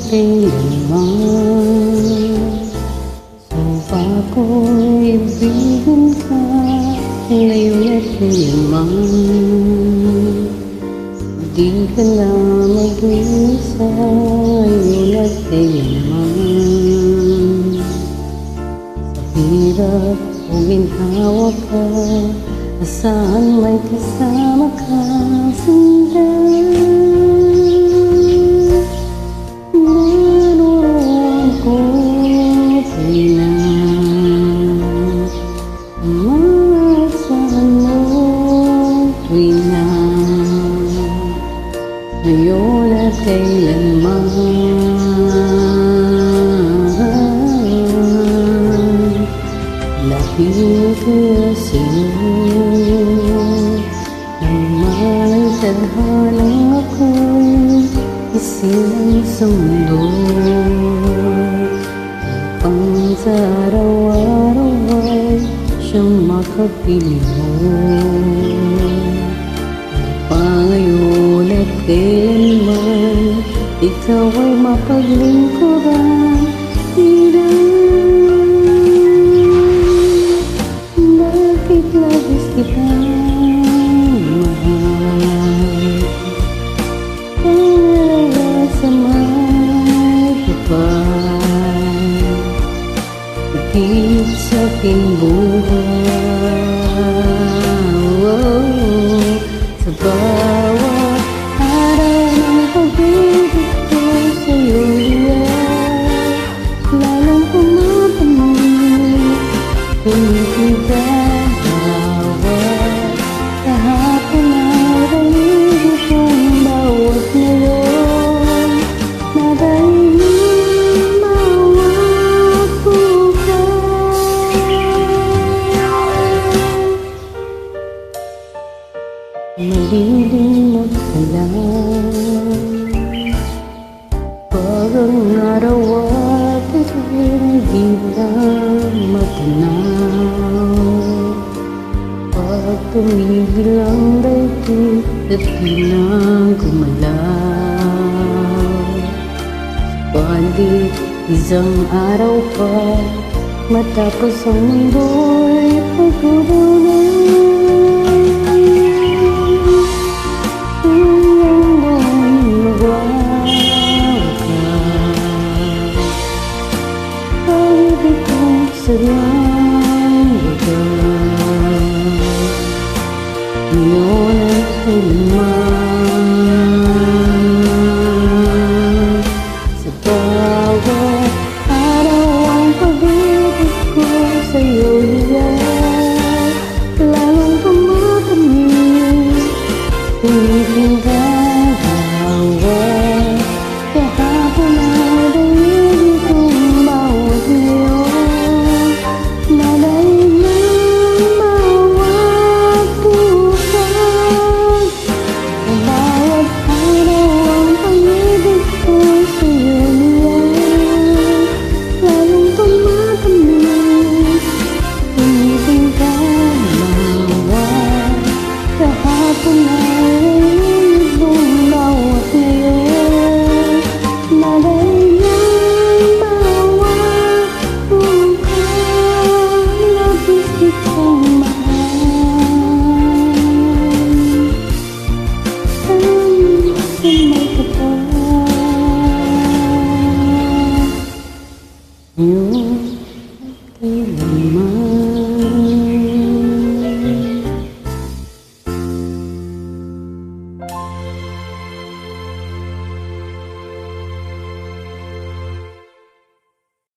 kailanman. Sumpa ko'y ibigan ka ngayon at kailanman. Di ka na mag-isa ngayon at kailanman. Sa hirap o ginhawa ka, saan may kasama ka, sundan. Naroon ko sa'yo na maasahan mo tuwing na ngayon at kailanman. Lahing ka sa'yo nang may tadhana ako'y isilang sa mundo. Ang sa araw-araw ay siyang makapili mo. Ngayon at kailanman ikaw ay mapaglingkuran. Bakit labis kitang mahal? Kaya sa may kapal, higit sa aking buhay. Sa bawat araw ng pag-ibig ko sa'yo ay lalong pumapanig. Kumikita bawat kahapon ay baligo kong bawat ngayon. Nadahil mawag bukas. Malilimot ka lang, parang araw at hindi lang matanaw. Pag tumigil ang daigdig at di na gumalaw, subalit isang araw pa matapos ang mundo'y pagkubunan. Sayang lugar, ngayon at kailanman. Sa bawat araw ang pag-ibig ko sa'yo'y ay lalong pumapanig. Tumitingin ka